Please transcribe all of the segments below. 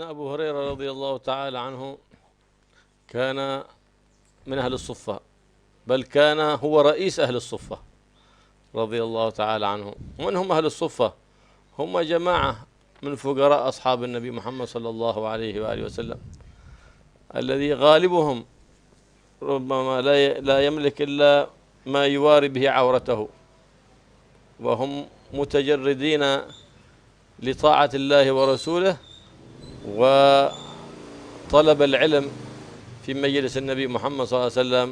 سيدنا أبو هريرة رضي الله تعالى عنه كان من أهل الصفة، بل كان هو رئيس أهل الصفة رضي الله تعالى عنه. ومن هم أهل الصفة؟ هم جماعة من فقراء أصحاب النبي محمد صلى الله عليه وآله وسلم، الذي غالبهم ربما لا يملك إلا ما يواري به عورته، وهم متجردين لطاعة الله ورسوله وطلب العلم في مجلس النبي محمد صلى الله عليه وسلم.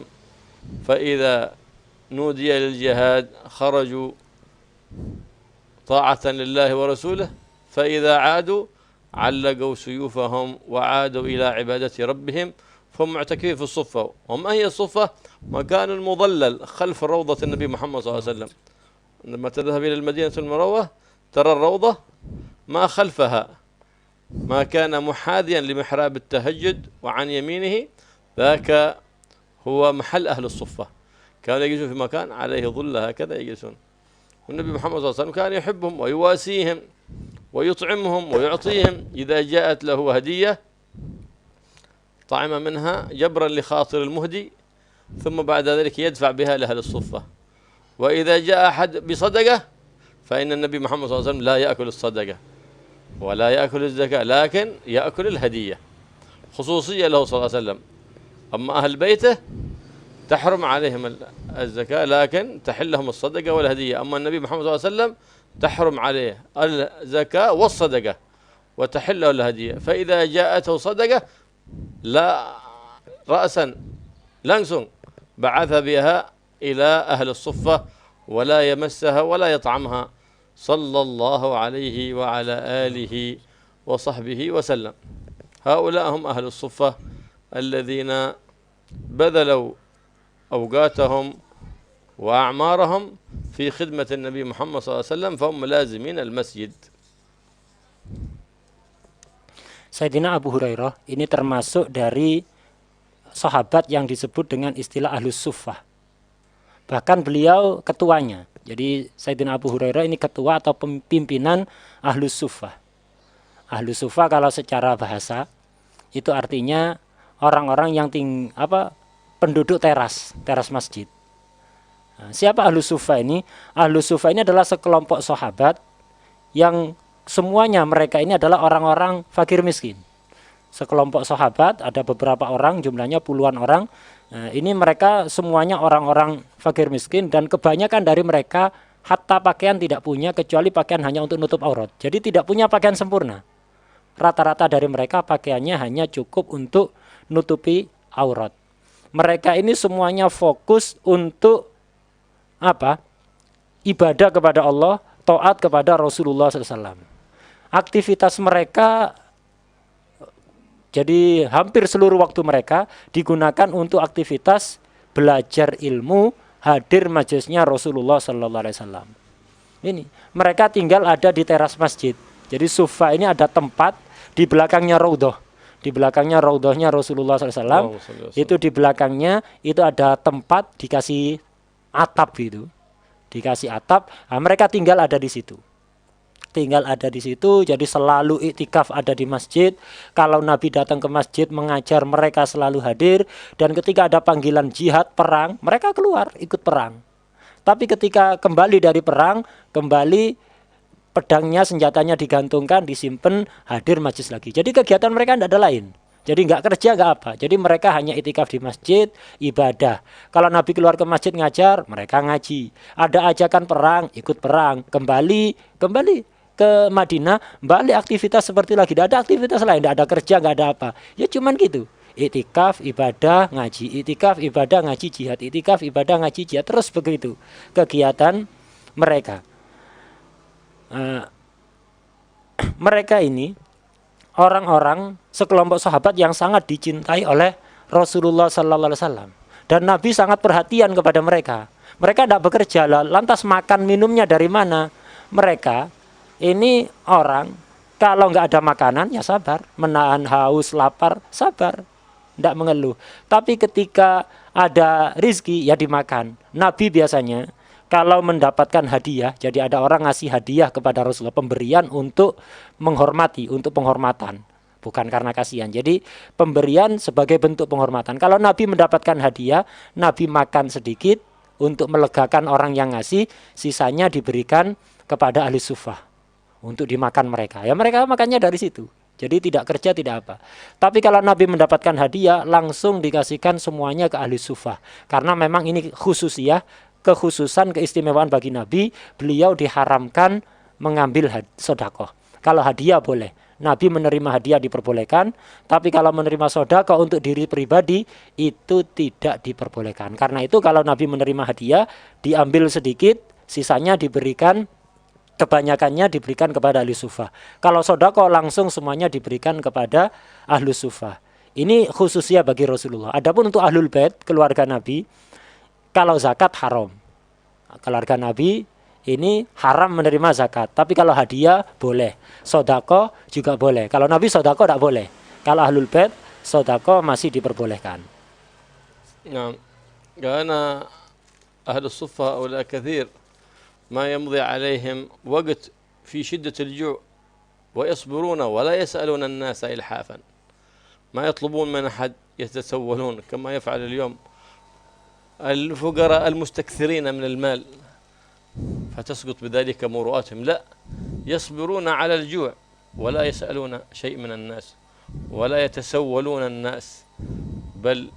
فإذا نودي للجهاد خرجوا طاعة لله ورسوله، فإذا عادوا علقوا سيوفهم وعادوا إلى عبادة ربهم، فهم معتكفين في الصفة. وما هي الصفة؟ مكان مظلل خلف روضة النبي محمد صلى الله عليه وسلم. لما تذهب إلى المدينة المنورة ترى الروضة، ما خلفها ما كان محاذيا لمحراب التهجد وعن يمينه ذاك هو محل أهل الصفة. كانوا يجلسون في مكان عليه ظل هكذا يجلسون، والنبي محمد صلى الله عليه وسلم كان يحبهم ويواسيهم ويطعمهم ويعطيهم. إذا جاءت له هدية طعم منها جبرا لخاطر المهدي، ثم بعد ذلك يدفع بها لأهل الصفة. وإذا جاء أحد بصدقة فإن النبي محمد صلى الله عليه وسلم لا يأكل الصدقة ولا يأكل الزكاة، لكن يأكل الهدية، خصوصية له صلى الله عليه وسلم. أما أهل بيته تحرم عليهم الزكاة لكن تحل لهم الصدقة والهدية. أما النبي محمد صلى الله عليه وسلم تحرم عليه الزكاة والصدقة وتحل له الهدية. فإذا جاءته صدقة لا رأسا لنسن بعث بها إلى أهل الصفة ولا يمسها ولا يطعمها صلى الله عليه وعلى آله وصحبه وسلم. هؤلاء هم أهل الصفة الذين بذلوا أوقاتهم وأعمارهم في خدمة النبي محمد صلى الله عليه وسلم، فهم ملازمين المسجد. Sayyidina Abu Hurairah ini termasuk dari sahabat yang disebut dengan istilah Ahlus Suffah. Bahkan beliau ketuanya. Jadi Sayyidina Abu Hurairah ini ketua atau pimpinan Ahlus Suffah. Ahlus Suffah kalau secara bahasa itu artinya orang-orang yang penduduk teras masjid. Nah, siapa Ahlus Suffah ini? Ahlus Suffah ini adalah sekelompok sahabat yang semuanya mereka ini adalah orang-orang fakir miskin. Sekelompok sahabat, ada beberapa orang, jumlahnya puluhan orang. Nah, ini mereka semuanya orang-orang fakir miskin, dan kebanyakan dari mereka hatta pakaian tidak punya, kecuali pakaian hanya untuk nutup aurat. Jadi tidak punya pakaian sempurna. Rata-rata dari mereka pakaiannya hanya cukup untuk nutupi aurat. Mereka ini semuanya fokus untuk ibadah kepada Allah, taat kepada Rasulullah SAW. Aktivitas mereka, jadi hampir seluruh waktu mereka digunakan untuk aktivitas belajar ilmu, hadir majelisnya Rasulullah SAW. Ini mereka tinggal ada di teras masjid. Jadi sufa ini ada tempat di belakangnya raudhah. Di belakangnya raudhahnya Rasulullah SAW, itu di belakangnya itu ada tempat dikasih atap gitu. Dikasih atap, nah mereka tinggal ada di situ. Jadi selalu iktikaf ada di masjid. Kalau Nabi datang ke masjid mengajar, mereka selalu hadir. Dan ketika ada panggilan jihad, perang, mereka keluar ikut perang. Tapi ketika kembali dari perang, kembali pedangnya, senjatanya digantungkan, disimpan, hadir majlis lagi. Jadi kegiatan mereka tidak ada lain. Jadi nggak kerja, nggak apa. Jadi mereka hanya iktikaf di masjid, ibadah. Kalau Nabi keluar ke masjid ngajar, mereka ngaji. Ada ajakan perang, ikut perang. Kembali ke Madinah, balik aktivitas seperti lagi. Tidak ada aktivitas lain, tidak ada kerja, nggak ada apa. Ya cuman gitu. Iktikaf, ibadah, ngaji. Iktikaf, ibadah, ngaji, jihad. Iktikaf, ibadah, ngaji, jihad. Terus begitu kegiatan mereka. Mereka ini orang-orang sekelompok sahabat yang sangat dicintai oleh Rasulullah Sallallahu Alaihi Wasallam, dan Nabi sangat perhatian kepada mereka. Mereka tidak bekerja, lantas makan minumnya dari mana? Mereka ini orang kalau nggak ada makanan ya sabar, menahan haus, lapar, sabar, tidak mengeluh. Tapi ketika ada rizki ya dimakan. Nabi biasanya kalau mendapatkan hadiah, jadi ada orang ngasih hadiah kepada Rasulullah, pemberian untuk menghormati, untuk penghormatan. bukan karena kasihan. Jadi pemberian sebagai bentuk penghormatan. Kalau Nabi mendapatkan hadiah, Nabi makan sedikit untuk melegakan orang yang ngasih, sisanya diberikan kepada ahli suffah untuk dimakan mereka. Ya mereka makannya dari situ. Jadi tidak kerja, tidak apa. Tapi kalau Nabi mendapatkan hadiah, langsung dikasihkan semuanya ke ahli suffah. Karena memang ini khususiyah, kekhususan, keistimewaan bagi Nabi, beliau diharamkan mengambil sedekah. Kalau hadiah boleh. Nabi menerima hadiah diperbolehkan, tapi kalau menerima sedekah untuk diri pribadi itu tidak diperbolehkan. Karena itu kalau Nabi menerima hadiah, diambil sedikit, sisanya diberikan, kebanyakannya diberikan kepada ahli suffah. Kalau sedekah langsung semuanya diberikan kepada ahli suffah. Ini khususnya bagi Rasulullah. Adapun untuk ahlul bait, keluarga Nabi, kalau zakat haram. Keluarga Nabi ini haram menerima zakat. Tapi kalau hadiah boleh. Sedekah juga boleh. Kalau Nabi sedekah tidak boleh. Kalau ahlul bait sedekah masih diperbolehkan. نعم. كان أهل الصفة هؤلاء كثير ما يمضي عليهم وقت في شدة الجوع ويصبرون ولا يسألون الناس إلحافا. ما يطلبون من أحد، يتسولون كما يفعل اليوم الفقراء المستكثرين من المال فتسقط بذلك مروءاتهم. لا، يصبرون على الجوع ولا يسألون شيء من الناس ولا يتسولون الناس، بل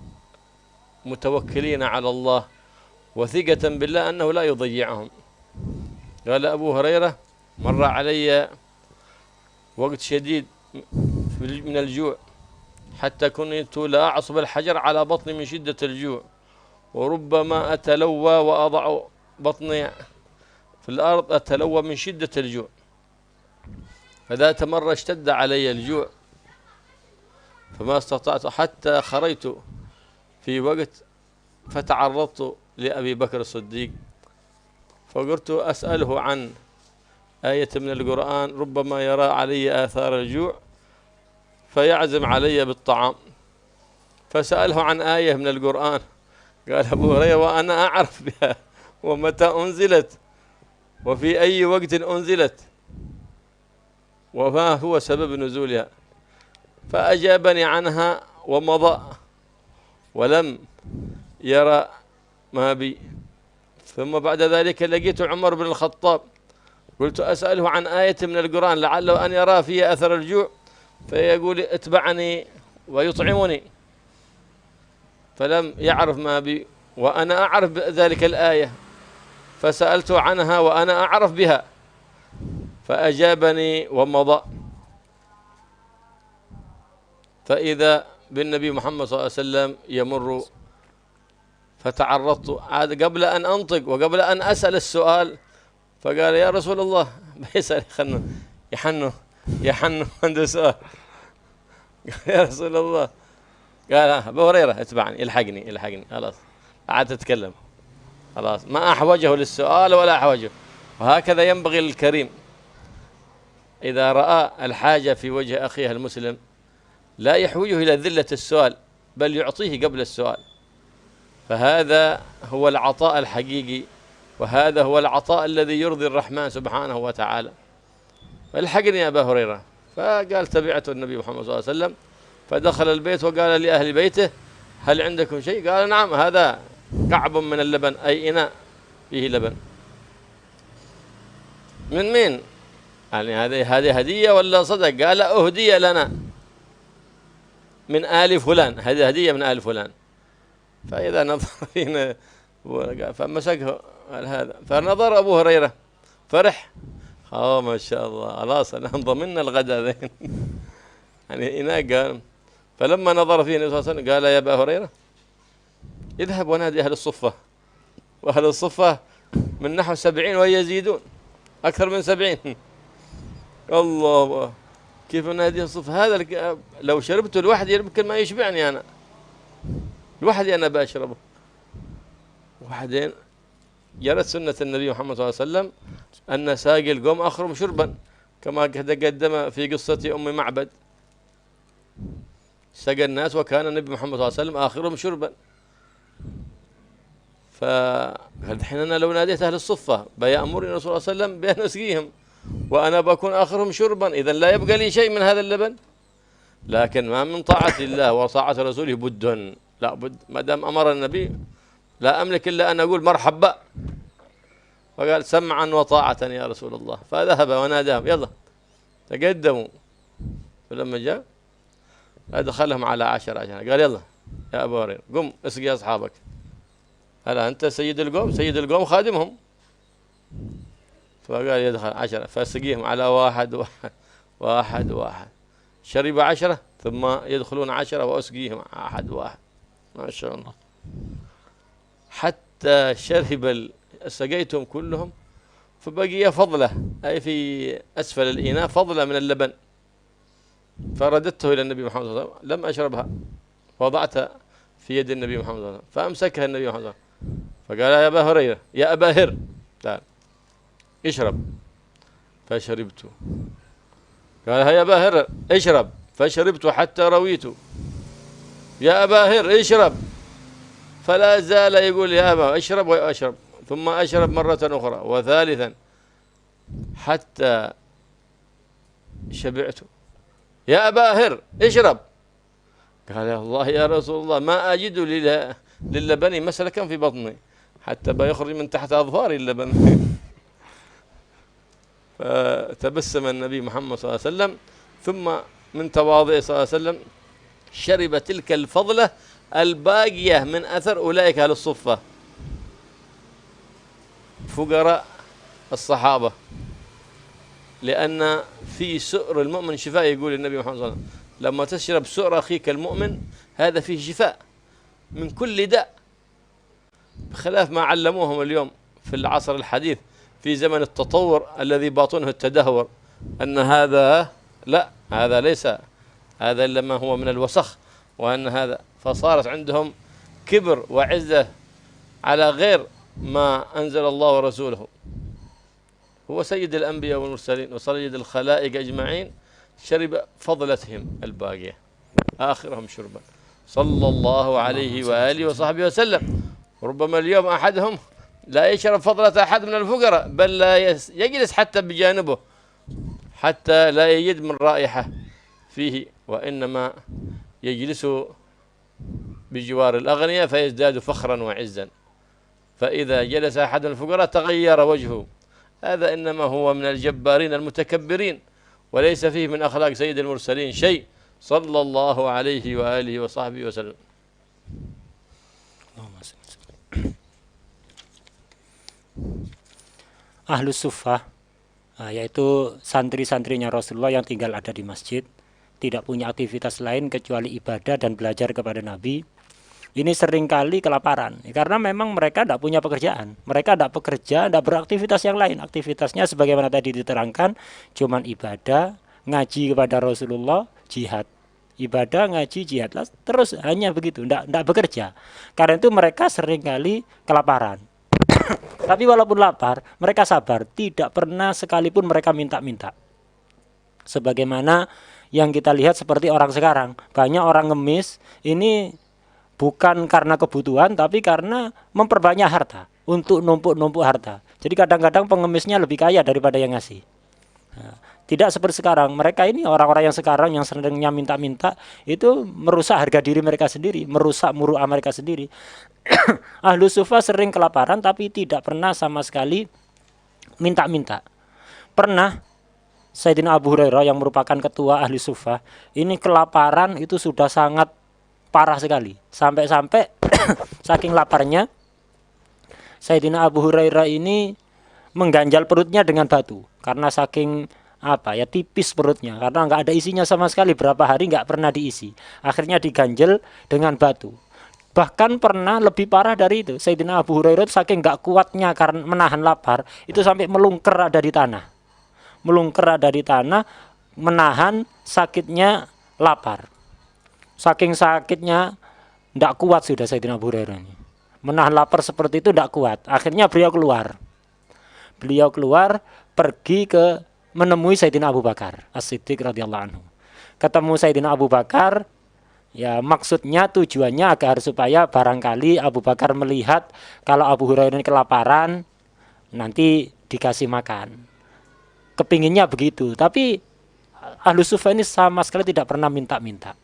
متوكلين على الله وثقة بالله أنه لا يضيعهم. قال أبو هريرة: مر علي وقت شديد من الجوع حتى كنت لا أعصب الحجر على بطني من شدة الجوع، وربما أتلوى وأضع بطني في الأرض أتلوى من شدة الجوع. فذات مرة اشتد علي الجوع فما استطعت، حتى خرجت في وقت فتعرضت لأبي بكر الصديق فقلت أسأله عن آية من القرآن ربما يرى علي آثار الجوع فيعزم علي بالطعام. فسأله عن آية من القرآن، قال أبو هريرة: وأنا أعرف بها ومتى أنزلت وفي أي وقت أنزلت وما هو سبب نزولها. فأجابني عنها ومضى ولم يرى ما بي. ثم بعد ذلك لقيت عمر بن الخطاب قلت أسأله عن آية من القرآن لعله أن يرى فيها أثر الجوع فيقول: اتبعني ويطعمني، فلم يعرف ما بي وأنا أعرف ذلك الآية، فسألت عنها وأنا أعرف بها فأجابني ومضى. فإذا بالنبي محمد صلى الله عليه وسلم يمر فتعرضت عاد قبل أن أنطق وقبل أن أسأل السؤال فقال: يا رسول الله، بيسأل يحنو عنده سؤال. قال: يا رسول الله. قال: أبو هريرة اتبعني، الحقني خلاص، قعدت أتكلم خلاص، ما أحوجه للسؤال ولا أحوجه. وهكذا ينبغي للكريم إذا رأى الحاجة في وجه أخيه المسلم لا يحوجه إلى ذلة السؤال بل يعطيه قبل السؤال. فهذا هو العطاء الحقيقي، وهذا هو العطاء الذي يرضي الرحمن سبحانه وتعالى. الحقني يا أبا هريرة. فقال: تبعته النبي محمد صلى الله عليه وسلم فدخل البيت وقال لأهل بيته: هل عندكم شيء؟ قال: نعم، هذا كعب من اللبن، أي إناء فيه لبن. من مين؟ يعني هذه هدية ولا صدق؟ قال: أهدي لنا من آل فلان، هذه هدية من آل فلان. فإذا نظر فينا فمسكه قال: هذا. فنظر أبو هريرة فرح، ما شاء الله، خلاص أنا ضمننا الغداء ذين. يعني إناء. قال: فلما نظر فيه النبي صلى الله عليه وسلم قال: يا أبا هريرة، اذهب ونادي أهل الصفة. وأهل الصفة من نحو 70 ويزيدون، أكثر من 70. الله، كيف نادي الصفة؟ هذا لو شربته لوحدي يمكن ما يشبعني، أنا لوحدي أنا بأشربه. وبعدين جرت سنة النبي محمد صلى الله عليه وسلم أن ساقي القوم أخرم شربا، كما تقدم في قصة أم معبد، سقى الناس وكان النبي محمد صلى الله عليه وسلم آخرهم شربا. فقال: الحين أنا لو ناديت أهل الصفة بيأمرني الرسول صلى الله عليه وسلم بأن أسقيهم وأنا بكون آخرهم شربا، إذا لا يبقى لي شيء من هذا اللبن. لكن ما من طاعة الله وطاعة رسوله بد، لا بد، ما دام أمر النبي لا أملك إلا أن أقول مرحبا، فقال سمعا وطاعة يا رسول الله، فذهب وناداهم يلا تقدموا. فلما جاء أدخلهم على 10 قال يلا يا أبو هريرة قم اسقي أصحابك، هلا أنت سيد القوم، سيد القوم خادمهم. فقال يدخل 10 فاسقيهم على واحد واحد واحد واحد، شرب 10 ثم يدخلون 10 وأسقيهم واحد واحد، ما شاء الله، حتى شرب سقيتهم كلهم، فبقي فضلة أي في أسفل الإناء فضلة من اللبن، فرددته إلى النبي محمد صلى الله عليه وسلم، لم أشربها، وضعتها في يد النبي محمد صلى الله عليه وسلم، فأمسكها النبي محمد صلى الله عليه وسلم فقال يا أبا هريرة يا أبا هر تعال اشرب، فشربت. قال يا أبا هر اشرب، فشربت حتى رويت. يا أبا هر اشرب، فلا زال يقول يا أبا اشرب وأشرب، ثم أشرب مرة أخرى وثالثا حتى شبعت. يا أبا هر اشرب، قال يا الله يا رسول الله ما أجد للبن مسلكا في بطني حتى بيخرج من تحت أظفاري اللبن. فتبسم النبي محمد صلى الله عليه وسلم، ثم من تواضعه صلى الله عليه وسلم شرب تلك الفضلة الباقية من أثر أولئك أهل الصفة فقراء الصحابة، لأن في سؤر المؤمن شفاء، يقول النبي محمد صلى الله عليه وسلم لما تشرب سؤر أخيك المؤمن هذا فيه شفاء من كل داء، بخلاف ما علموهم اليوم في العصر الحديث في زمن التطور الذي باطنه التدهور، أن هذا لا، هذا ليس هذا إلا ما هو من الوسخ، وأن هذا فصارت عندهم كبر وعزة على غير ما أنزل الله ورسوله. هو سيد الأنبياء والمرسلين وسيد الخلائق أجمعين، شرب فضلتهم الباقية آخرهم شربا صلى الله عليه وآله وصحبه وسلم. ربما اليوم أحدهم لا يشرب فضلة أحد من الفقراء، بل لا يجلس حتى بجانبه حتى لا يجد من رائحة فيه، وإنما يجلس بجوار الأغنياء فيزداد فخرا وعزا، فإذا جلس أحد الفقراء تغير وجهه. هذا إنما هو من الجبارين المتكبرين، وليس فيه من أخلاق سيد المرسلين شيء صلى الله عليه وآله وصحبه وسلم. Ahlus Suffah, yaitu santri-santrinya Rasulullah yang tinggal ada di masjid, tidak punya aktivitas lain kecuali ibadah dan belajar kepada Nabi. Ini seringkali kelaparan, karena memang mereka tidak punya pekerjaan. Mereka tidak bekerja, tidak beraktivitas yang lain. Aktivitasnya sebagaimana tadi diterangkan, cuman ibadah, ngaji kepada Rasulullah, jihad. Ibadah, ngaji, jihad, terus hanya begitu, tidak bekerja. Karena itu mereka seringkali kelaparan. Tapi walaupun lapar, mereka sabar. Tidak pernah sekalipun mereka minta-minta. Sebagaimana yang kita lihat seperti orang sekarang. Banyak orang ngemis, ini bukan karena kebutuhan, tapi karena memperbanyak harta, untuk numpuk-numpuk harta. Jadi kadang-kadang pengemisnya lebih kaya daripada yang ngasih. Nah, tidak seperti sekarang. Mereka ini orang-orang yang sekarang yang seringnya minta-minta, itu merusak harga diri mereka sendiri, merusak muruah mereka sendiri. Ahlus Suffah sering kelaparan, tapi tidak pernah sama sekali minta-minta. Pernah Sayyidina Abu Hurairah yang merupakan ketua Ahlus Suffah, ini kelaparan itu sudah sangat parah sekali, sampai-sampai saking laparnya Sayyidina Abu Hurairah ini mengganjal perutnya dengan batu, karena saking tipis perutnya, karena nggak ada isinya sama sekali, berapa hari nggak pernah diisi, akhirnya diganjel dengan batu. Bahkan pernah lebih parah dari itu, Sayyidina Abu Hurairah saking nggak kuatnya karena menahan lapar, itu sampai melungker ada di tanah, menahan sakitnya lapar. Saking sakitnya tidak kuat sudah Sayyidina Abu Hurairah ini. Menahan lapar seperti itu tidak kuat. Akhirnya beliau keluar. Pergi ke menemui Sayyidina Abu Bakar As-Siddiq radhiyallahu anhu. Ketemu Sayyidina Abu Bakar, ya maksudnya tujuannya agar supaya barangkali Abu Bakar melihat kalau Abu Hurairah ini kelaparan, nanti dikasih makan. Kepinginnya begitu, tapi Ahlus Suffah ini sama sekali tidak pernah minta-minta.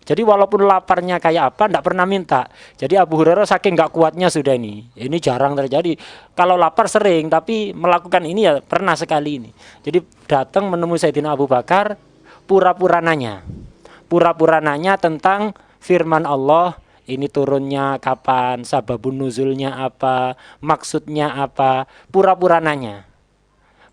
Jadi walaupun laparnya kayak apa, tidak pernah minta. Jadi Abu Hurairah saking nggak kuatnya sudah ini. Ini jarang terjadi. Kalau lapar sering, tapi melakukan ini ya pernah sekali ini. Jadi datang menemui Sayyidina Abu Bakar, pura-pura nanya. Pura-pura nanya tentang firman Allah, ini turunnya kapan, sababun nuzulnya apa, maksudnya apa. Pura-pura nanya.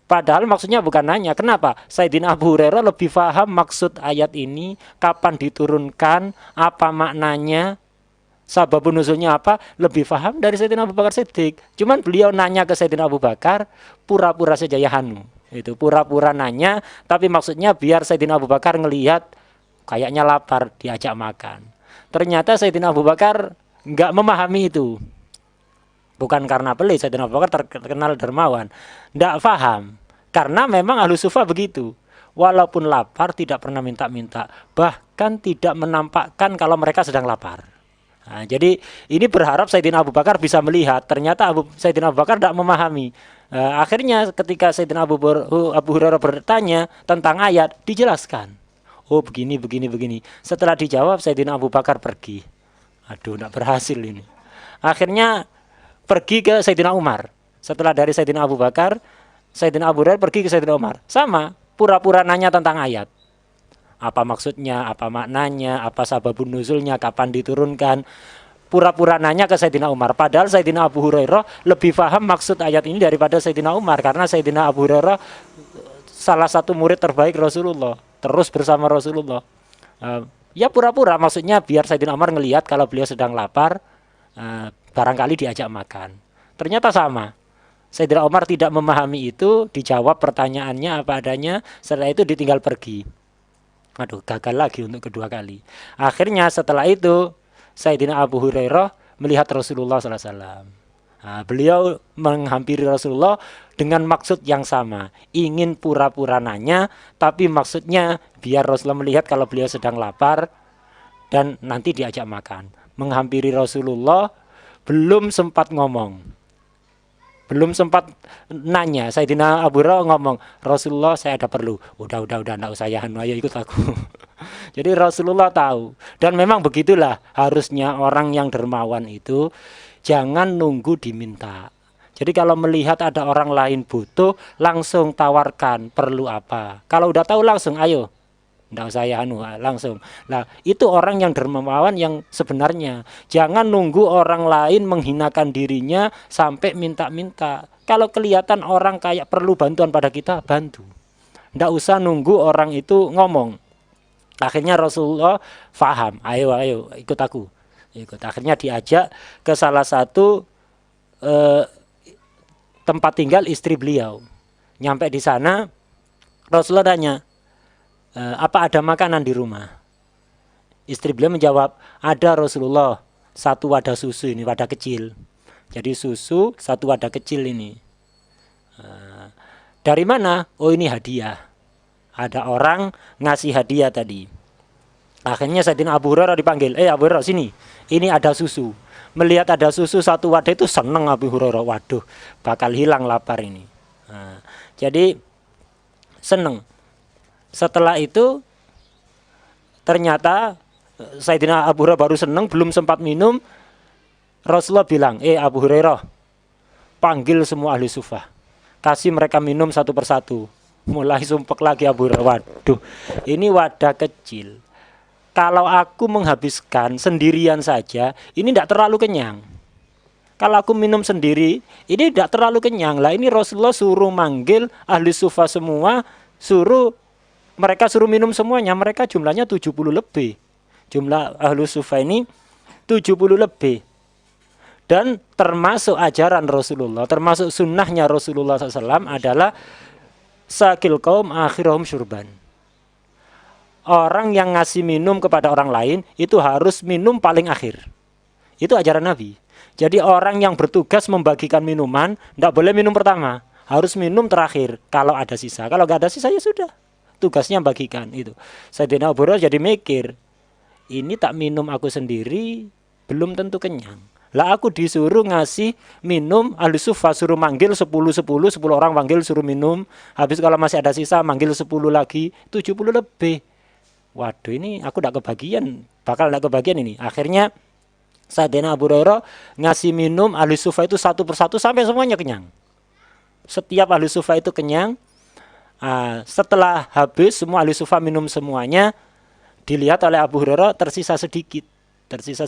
Padahal maksudnya bukan nanya. Kenapa? Sayyidina Abu Hurairah lebih paham maksud ayat ini, kapan diturunkan, apa maknanya, sababun nuzulnya apa, lebih paham dari Sayyidina Abu Bakar Siddiq. Cuman beliau nanya ke Sayyidina Abu Bakar, pura-pura saja ya Hanu. Itu pura-pura nanya, tapi maksudnya biar Sayyidina Abu Bakar ngelihat kayaknya lapar, diajak makan. Ternyata Sayyidina Abu Bakar nggak memahami itu. Bukan karena pelit, Sayyidina Abu Bakar terkenal dermawan. Tidak paham. Karena memang Ahlus Suffah begitu. Walaupun lapar tidak pernah minta-minta. Bahkan tidak menampakkan kalau mereka sedang lapar. Nah, jadi ini berharap Sayyidina Abu Bakar bisa melihat. Ternyata Sayyidina Abu Bakar tidak memahami. Akhirnya ketika Sayyidina Abu Hurairah bertanya tentang ayat, dijelaskan. Oh begini, begini, begini. Setelah dijawab, Sayyidina Abu Bakar pergi. Aduh, tidak berhasil ini. Akhirnya pergi ke Sayyidina Umar. Setelah dari Sayyidina Abu Bakar, Sayyidina Abu Hurairah pergi ke Sayyidina Umar. Sama, pura-pura nanya tentang ayat. Apa maksudnya, apa maknanya, apa sababun nuzulnya, kapan diturunkan. Pura-pura nanya ke Sayyidina Umar. Padahal Sayyidina Abu Hurairah lebih paham maksud ayat ini daripada Sayyidina Umar. Karena Sayyidina Abu Hurairah salah satu murid terbaik Rasulullah. Terus bersama Rasulullah. Ya pura-pura, maksudnya biar Sayyidina Umar ngelihat kalau beliau sedang lapar, barangkali diajak makan. Ternyata sama. Sayyidina Umar tidak memahami itu, dijawab pertanyaannya apa adanya, setelah itu ditinggal pergi. Aduh, gagal lagi untuk kedua kali. Akhirnya setelah itu, Sayyidina Abu Hurairah melihat Rasulullah SAW. Nah, beliau menghampiri Rasulullah dengan maksud yang sama. Ingin pura-pura nanya, tapi maksudnya biar Rasulullah melihat kalau beliau sedang lapar dan nanti diajak makan. Menghampiri Rasulullah, belum sempat ngomong, belum sempat nanya, Sayyidina Abu Hurairah ngomong, Rasulullah saya ada perlu. Udah, enggak usah ya Hanu, ayo ikut aku. Jadi Rasulullah tahu. Dan memang begitulah harusnya orang yang dermawan itu, jangan nunggu diminta. Jadi kalau melihat ada orang lain butuh, langsung tawarkan perlu apa. Kalau udah tahu langsung ayo. Nggak usah ya anu, langsung. Nah, itu orang yang dermawan yang sebenarnya. Jangan nunggu orang lain menghinakan dirinya sampai minta-minta. Kalau kelihatan orang kayak perlu bantuan pada kita, bantu. Nggak usah nunggu orang itu ngomong. Akhirnya Rasulullah faham, ayo ikut aku. Ikut. Akhirnya diajak ke salah satu tempat tinggal istri beliau. Nyampe di sana, Rasulullah tanya, apa ada makanan di rumah? Istri beliau menjawab, ada Rasulullah, satu wadah susu ini, wadah kecil. Jadi susu, satu wadah kecil ini. Dari mana? Oh ini hadiah. Ada orang ngasih hadiah tadi. Akhirnya Sayyidina Abu Hurairah dipanggil, Abu Hurairah sini, ini ada susu. Melihat ada susu satu wadah itu seneng Abu Hurairah, waduh bakal hilang lapar ini. Jadi seneng. Setelah itu ternyata Sayyidina Abu Hurairah baru seneng, belum sempat minum, Rasulullah bilang, Abu Hurairah, panggil semua ahli sufah, kasih mereka minum satu persatu. Mulai sumpek lagi Abu Hurairah, waduh ini wadah kecil, kalau aku menghabiskan sendirian saja ini tidak terlalu kenyang. Kalau aku minum sendiri ini tidak terlalu kenyang. Lah ini Rasulullah suruh manggil ahli sufah semua, mereka suruh minum semuanya. Mereka jumlahnya 70 lebih. Jumlah ahli sufah ini 70 lebih. Dan termasuk ajaran Rasulullah, termasuk sunnahnya Rasulullah SAW adalah sakil kaum akhirahum syurban. Orang yang ngasih minum kepada orang lain itu harus minum paling akhir. Itu ajaran Nabi. Jadi orang yang bertugas membagikan minuman tidak boleh minum pertama, harus minum terakhir. Kalau ada sisa, kalau nggak ada sisa ya sudah, tugasnya bagikan itu. Sayyidina Abu Hurairah jadi mikir, ini tak minum aku sendiri belum tentu kenyang. Lah aku disuruh ngasih minum ahli sufa, suruh manggil 10 orang panggil suruh minum. Habis kalau masih ada sisa manggil 10 lagi, 70 lebih. Waduh, ini aku enggak kebagian, bakal enggak kebagian ini. Akhirnya Sayyidina Abu Hurairah ngasih minum ahli sufa itu satu persatu sampai semuanya kenyang. Setiap ahli sufa itu kenyang. Setelah habis semua ahli sufa minum semuanya, dilihat oleh Abu Hurairah tersisa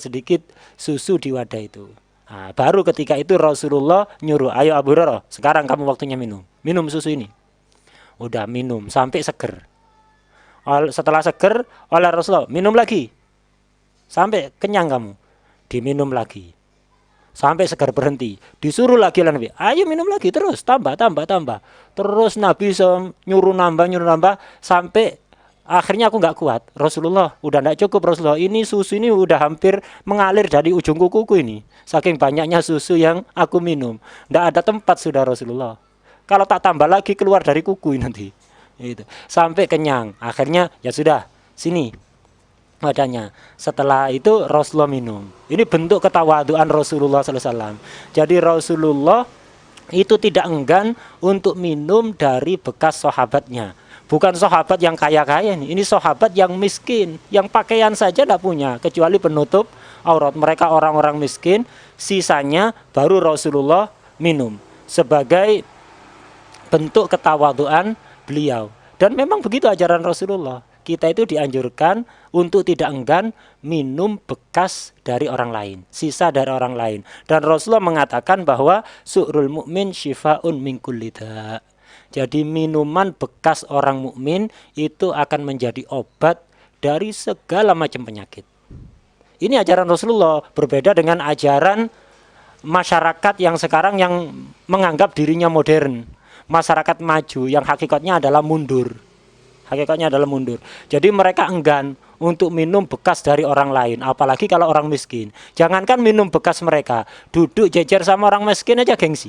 sedikit susu di wadah itu. Baru ketika itu Rasulullah nyuruh, ayo Abu Hurairah, sekarang kamu waktunya minum susu ini. Udah minum sampai seger. Setelah seger oleh Rasulullah, minum lagi sampai kenyang kamu, diminum lagi sampai segar berhenti, disuruh lagi oleh Nabi, ayo minum lagi terus, tambah. Terus Nabi nyuruh nambah sampai akhirnya aku nggak kuat. Rasulullah, udah nggak cukup Rasulullah, ini susu ini udah hampir mengalir dari ujung kukuku ini, saking banyaknya susu yang aku minum, nggak ada tempat sudah Rasulullah. Kalau tak tambah lagi keluar dari kuku nanti. Itu sampai kenyang. Akhirnya ya sudah, sini wadahnya. Setelah itu Rasulullah minum. Ini bentuk ketawaduan Rasulullah SAW. Jadi Rasulullah itu tidak enggan untuk minum dari bekas sahabatnya. Bukan sahabat yang kaya-kaya nih. Ini sahabat yang miskin, yang pakaian saja tidak punya kecuali penutup aurat. Mereka orang-orang miskin. Sisanya baru Rasulullah minum sebagai bentuk ketawaduan beliau. Dan memang begitu ajaran Rasulullah. Kita itu dianjurkan untuk tidak enggan minum bekas dari orang lain, sisa dari orang lain. Dan Rasulullah mengatakan bahwa su'rul mu'min syifaun min kulli da'. Jadi minuman bekas orang mukmin itu akan menjadi obat dari segala macam penyakit. Ini ajaran Rasulullah, berbeda dengan ajaran masyarakat yang sekarang yang menganggap dirinya modern. Masyarakat maju yang hakikatnya adalah mundur. Jadi mereka enggan untuk minum bekas dari orang lain, apalagi kalau orang miskin. Jangankan minum bekas mereka, duduk jejer sama orang miskin aja gengsi.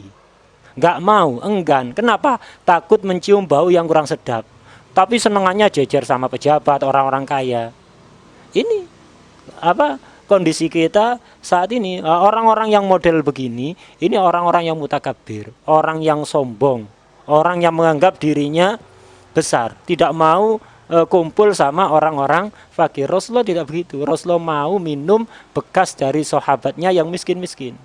Nggak mau, enggan. Kenapa? Takut mencium bau yang kurang sedap. Tapi senengannya jejer sama pejabat, orang-orang kaya. Ini kondisi kita saat ini. Orang-orang yang model begini, ini orang-orang yang mutakabir, orang yang sombong, orang yang menganggap dirinya besar, tidak mau kumpul sama orang-orang fakir. Rasulullah tidak begitu. Rasulullah mau minum bekas dari sahabatnya yang miskin-miskin.